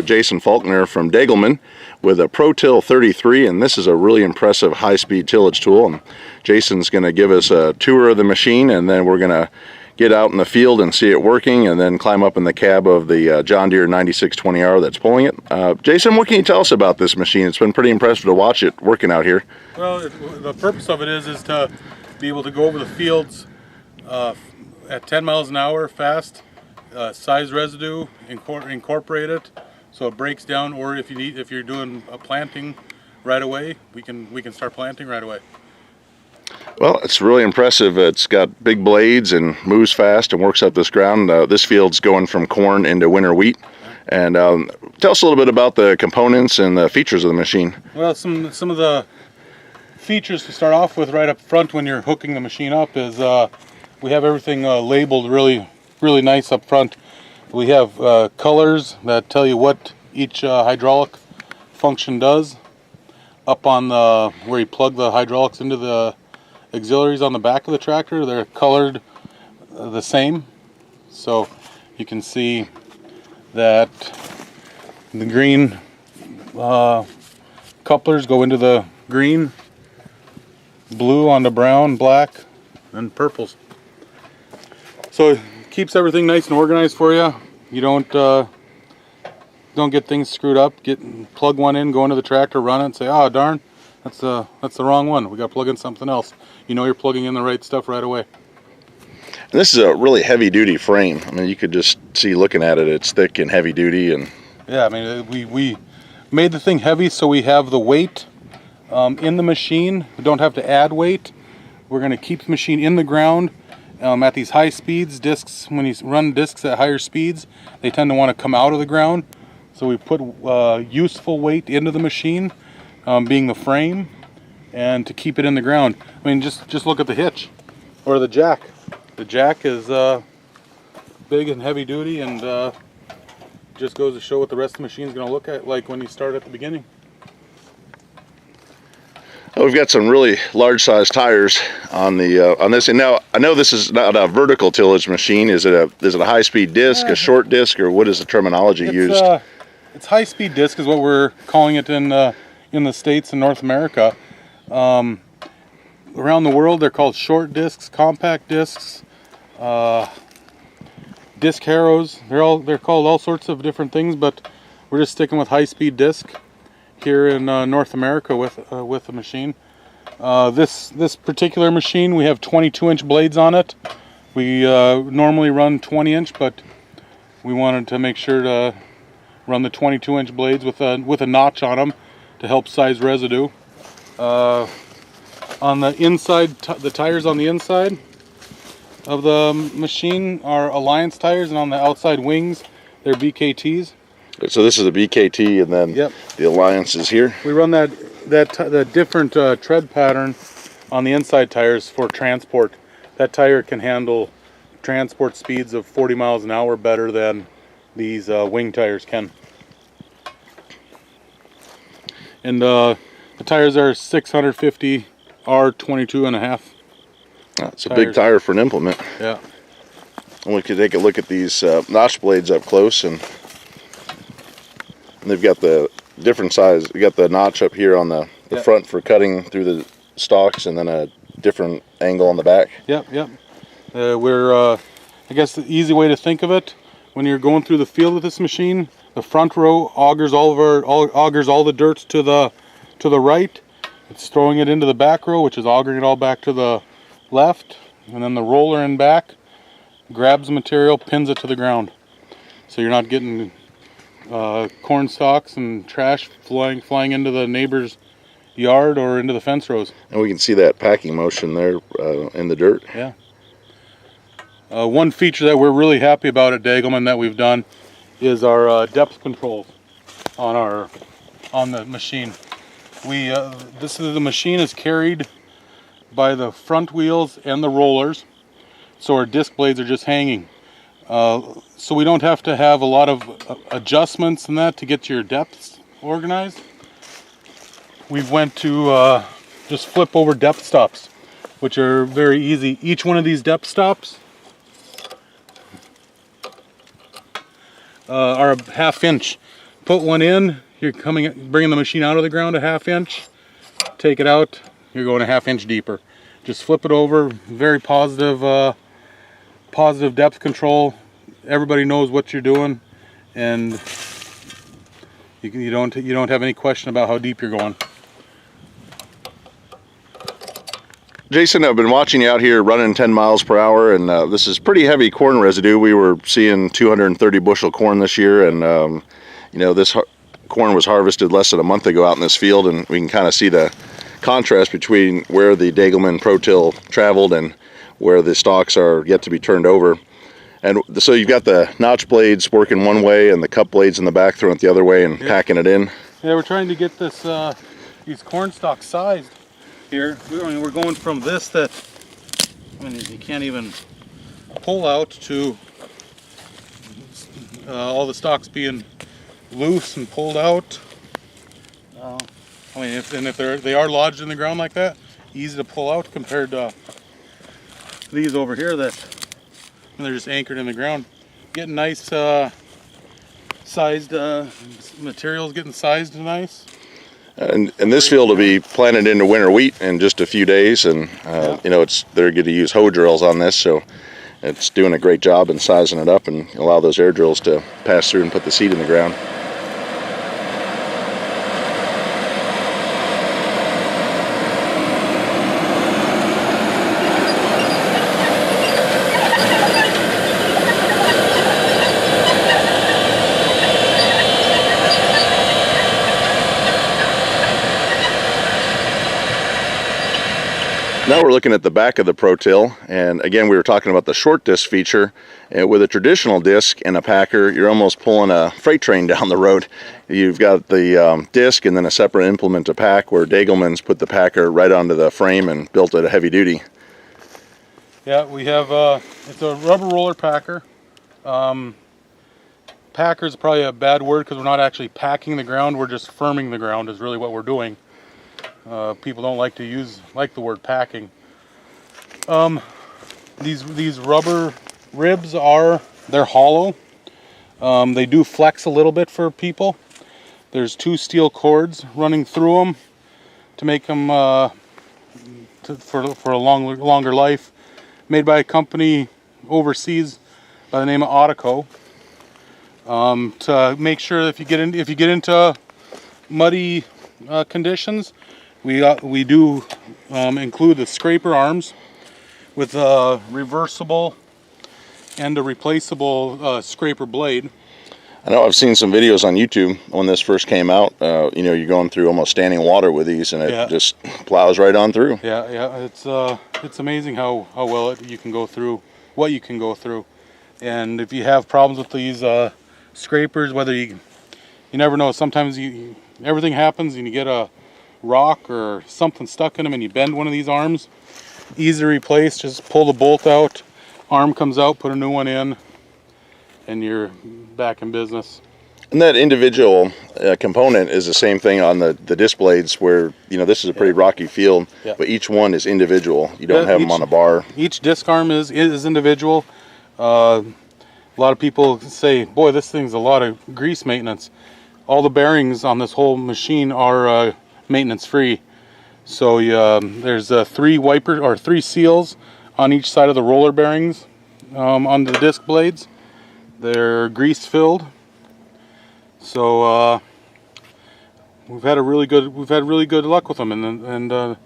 with Jason Faulkner from Degelman with a Pro-Till 33, and this is a really impressive high-speed tillage tool. And Jason's going to give us a tour of the machine, and then we're going to get out in the field and see it working, and then climb up in the cab of the John Deere 9620R that's pulling it. Jason, what can you tell us about this machine? It's been pretty impressive to watch it working out here. Well, the purpose of it is to be able to go over the fields at 10 miles an hour fast, size residue, incorporate it so it breaks down, or if you're doing a planting right away, we can start planting right away. Well, it's really impressive. It's got big blades and moves fast and works up this ground. This field's going from corn into winter wheat. And tell us a little bit about the components and the features of the machine. Well, some of the features to start off with right up front when you're hooking the machine up is we have everything labeled really nice up front. We have colors that tell you what each hydraulic function does. Up on where you plug the hydraulics into the auxiliaries on the back of the tractor, they're colored the same, so you can see that the green couplers go into the green, blue onto brown, black, and purples. So it keeps everything nice and organized for you. You don't get things screwed up. Plug one in, go into the tractor, run it, and say, "Oh darn, that's the wrong one. We got to plug in something else." You know you're plugging in the right stuff right away. And this is a really heavy-duty frame. I mean, you could just see looking at it, it's thick and heavy-duty. And yeah, I mean, we made the thing heavy so we have the weight in the machine. We don't have to add weight. We're going to keep the machine in the ground at these high speeds. Discs, when you run discs at higher speeds, they tend to want to come out of the ground. So we put useful weight into the machine, being the frame, and to keep it in the ground. I mean, just look at the hitch or the jack. The jack is big and heavy duty, and just goes to show what the rest of the machine is going to look like when you start at the beginning. well, we've got some really large-sized tires on the on this. And now I know this is not a vertical tillage machine. Is it a high-speed disc, a short disc, or what is the terminology used? It's high-speed disc is what we're calling it in the States and North America. Around the world, they're called short discs, compact discs, disc harrows. They're called all sorts of different things, but we're just sticking with high-speed disc here in North America with the machine. This particular machine, we have 22-inch blades on it. We normally run 20-inch, but we wanted to make sure to run the 22-inch blades with a notch on them to help size residue. On the inside, the tires on the inside of the machine are Alliance tires, and on the outside wings, they're BKTs. So this is a BKT, and then the Alliance is here. We run the different tread pattern on the inside tires for transport. That tire can handle transport speeds of 40 miles an hour better than these wing tires can. And the tires are 650 R22.5. It's a big tire for an implement. Yeah. And we could take a look at these notch blades up close, and they've got the different size. You got the notch up here on the front for cutting through the stalks, and then a different angle on the back. Yep. I guess the easy way to think of it, when you're going through the field with this machine, the front row augers all the dirt to the right. It's throwing it into the back row, which is augering it all back to the left, and then the roller in back grabs the material, pins it to the ground. So you're not getting corn stalks and trash flying into the neighbor's yard or into the fence rows. And we can see that packing motion there in the dirt. Yeah. One feature that we're really happy about at Degelman that we've done is our depth controls on the machine. The machine is carried by the front wheels and the rollers, so our disc blades are just hanging. So we don't have to have a lot of adjustments in that to get your depths organized. We went to just flip over depth stops, which are very easy. Each one of these depth stops are a 1/2 inch. put one in, you're bringing the machine out of the ground a 1/2 inch, take it out, you're going a 1/2 inch deeper. Just flip it over, very positive, positive depth control. Everybody knows what you're doing, and you don't have any question about how deep you're going. Jason, I've been watching you out here running 10 miles per hour, and this is pretty heavy corn residue. We were seeing 230 bushel corn this year, and you know, this corn was harvested less than a month ago out in this field, and we can kind of see the contrast between where the Degelman Pro-Till traveled and where the stalks are yet to be turned over. And so you've got the notch blades working one way and the cup blades in the back throwing it the other way and packing it in. Yeah, we're trying to get this these corn stalks sized here. We're going from this that, I mean, you can't even pull out to all the stalks being loose and pulled out. I mean, if they are lodged in the ground like that, easy to pull out compared to these over here that they're just anchored in the ground. Getting nice sized materials, getting sized nice. And this field will be planted into winter wheat in just a few days, and you know, they're going to use hoe drills on this, so it's doing a great job in sizing it up and allow those air drills to pass through and put the seed in the ground. Now we're looking at the back of the Pro-Till, and again, we were talking about the short disc feature. And with a traditional disc and a packer, you're almost pulling a freight train down the road. You've got the disc and then a separate implement to pack, where Degelman's put the packer right onto the frame and built it a heavy duty. Yeah, we have it's a rubber roller packer. Packer is probably a bad word because we're not actually packing the ground, we're just firming the ground is really what we're doing. People don't like to like the word packing. These rubber ribs they're hollow. They do flex a little bit for people. There's 2 steel cords running through them to make them for a longer life. Made by a company overseas by the name of Autoco. To make sure if you get into muddy conditions, we do include the scraper arms with a reversible and a replaceable scraper blade. I know I've seen some videos on YouTube when this first came out. You know, you're going through almost standing water with these, and it just plows right on through. Yeah, it's amazing how well you can go through, what you can go through. And if you have problems with these scrapers, whether you never know, sometimes everything happens and you get a rock or something stuck in them and you bend one of these arms, easy to replace. Just pull the bolt out, arm comes out, put a new one in, and you're back in business. And that individual component is the same thing on the disc blades, where, you know, this is a pretty rocky field, but each one is individual. You don't have them on a bar. Each disc arm is individual. A lot of people say, boy, this thing's a lot of grease maintenance. All the bearings on this whole machine are maintenance free. So there's 3 seals on each side of the roller bearings on the disc blades. They're grease filled. So we've had really good luck with them, and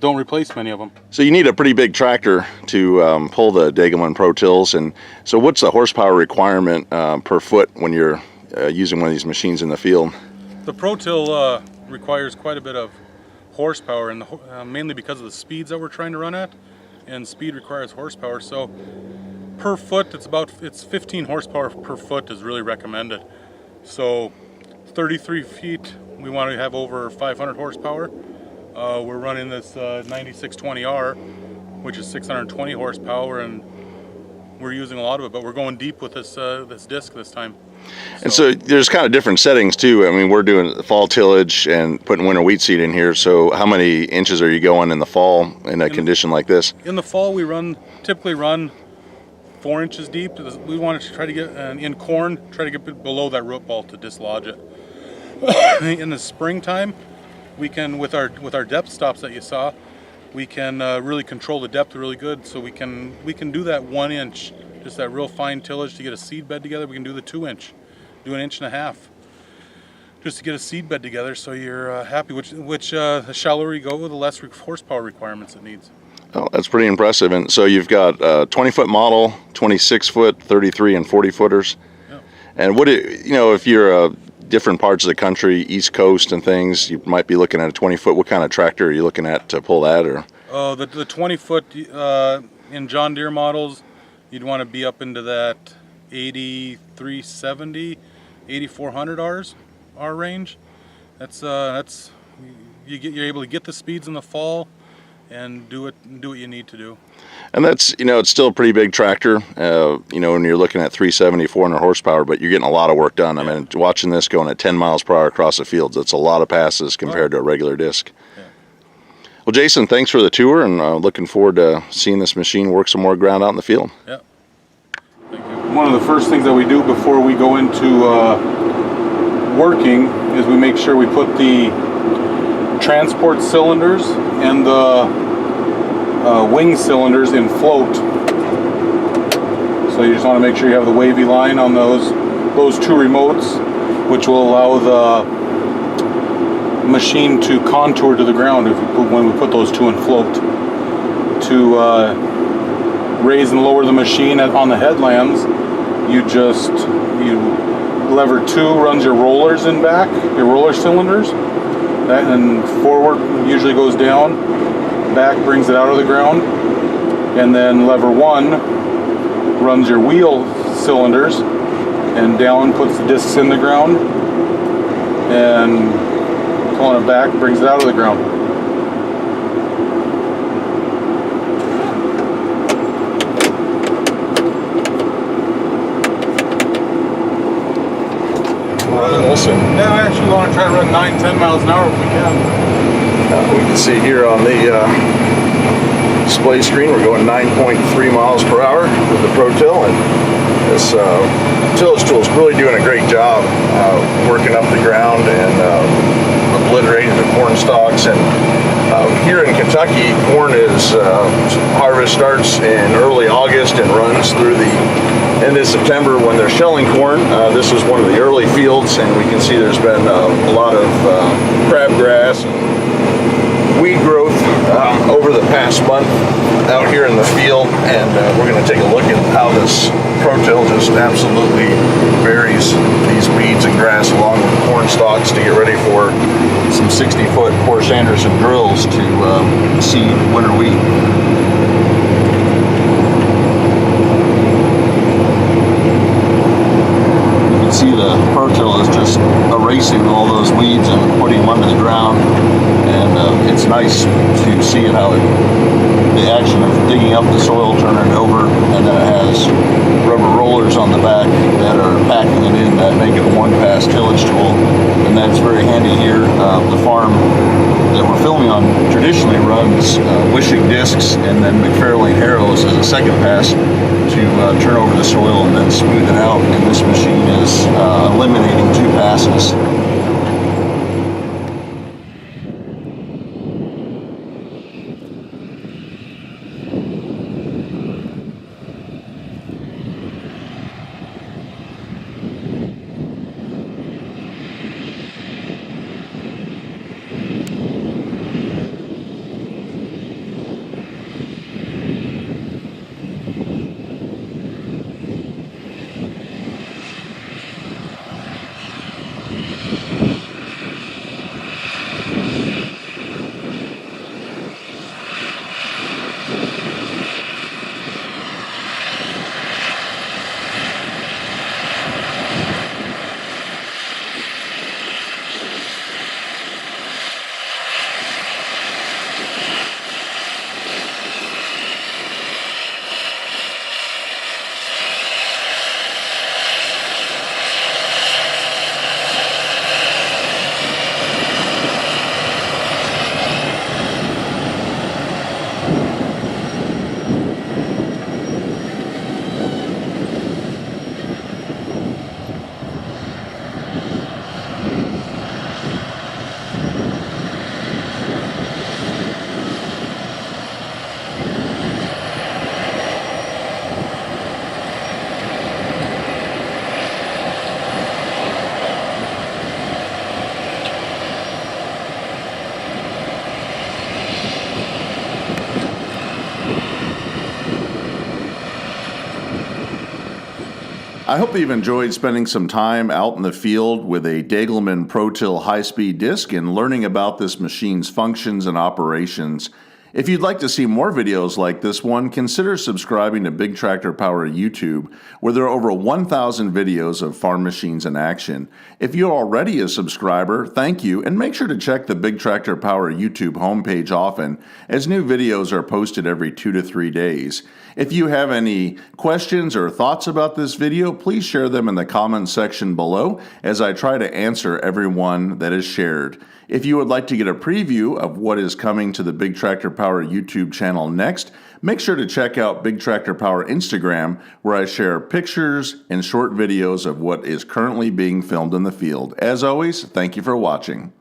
don't replace many of them. So you need a pretty big tractor to pull the Degelman Pro-Tills, and so what's the horsepower requirement per foot when you're using one of these machines in the field? The Pro-Till requires quite a bit of horsepower, and mainly because of the speeds that we're trying to run at, and speed requires horsepower. So per foot, it's 15 horsepower per foot is really recommended. So 33 feet, we want to have over 500 horsepower. We're running this 9620R, which is 620 horsepower, and we're using a lot of it, but we're going deep with this disc this time. And so there's kind of different settings too. I mean, we're doing fall tillage and putting winter wheat seed in here. So how many inches are you going in the fall in a condition like this? In the fall, we typically run 4 inches deep. We want to try to get in corn, try to get below that root ball to dislodge it. In the springtime, we can, with our depth stops that you saw, we can really control the depth really good. So we can do that 1 inch, just that real fine tillage to get a seed bed together. We can do the 2 inch, do 1.5 inches, just to get a seed bed together. So you're happy. The shallower you go, the less horsepower requirements it needs. Oh, that's pretty impressive. And so you've got 20-foot model, 26-foot, 33 and 40 footers. Yeah. And if you're different parts of the country, East Coast and things, you might be looking at a 20-foot. What kind of tractor are you looking at to pull that? Or the 20-foot in John Deere models, you'd want to be up into that 8370, 8400 R range. That's you're able to get the speeds in the fall and do what you need to do. And that's, it's still a pretty big tractor, when you're looking at 370, 400 horsepower, but you're getting a lot of work done. I mean, watching this going at 10 miles per hour across the fields, that's a lot of passes compared to a regular disc. Yeah. Well, Jason, thanks for the tour, and looking forward to seeing this machine work some more ground out in the field. Yeah. Thank you. One of the first things that we do before we go into working is we make sure we put the transport cylinders and the wing cylinders in float. So you just want to make sure you have the wavy line on those 2 remotes, which will allow the machine to contour to the ground when we put those 2 in float. To raise and lower the machine on the headlands, you lever 2 runs your rollers in back, your roller cylinders. That, and forward usually goes down, back brings it out of the ground, and then lever 1 runs your wheel cylinders, and down puts the discs in the ground, and pulling it back brings it out of the ground. Yeah, I actually want to try to run 9-10 miles an hour if we can. We can see here on the display screen we're going 9.3 miles per hour with the Pro-Till, and this tillage tool is really doing a great job working up the ground and obliterating the corn stalks. And here in Kentucky, corn is harvest starts in early August and runs through the end of September when they're shelling corn. This is one of the early fields, and we can see there's been a lot of crabgrass and weed growth over the past month out here in the field, and we're going to take a look at how this Pro-Till just absolutely buries these weeds and grass along with corn stalks to get ready for some 60-foot Porsche Anderson drills to seed winter wheat. See the Pro-Till is just erasing all those weeds and putting them under the ground, and it's nice to see how the action of digging up the soil, turning it over, and then it has rubber rollers on the back that are packing it in that make it a one-pass tillage tool, and that's very handy here. The farm that we're filming on traditionally runs wishing discs and then McFarlane harrows as a second pass to turn over the soil and then smooth it out, and this machine is eliminating 2 passes. I hope that you've enjoyed spending some time out in the field with a Degelman ProTill high-speed disc and learning about this machine's functions and operations. If you'd like to see more videos like this one, consider subscribing to Big Tractor Power YouTube, where there are over 1,000 videos of farm machines in action. If you're already a subscriber, thank you, and make sure to check the Big Tractor Power YouTube homepage often, as new videos are posted every 2 to 3 days. If you have any questions or thoughts about this video, please share them in the comments section below, as I try to answer every one that is shared. If you would like to get a preview of what is coming to the Big Tractor Power YouTube channel next, make sure to check out Big Tractor Power Instagram, where I share pictures and short videos of what is currently being filmed in the field. As always, thank you for watching.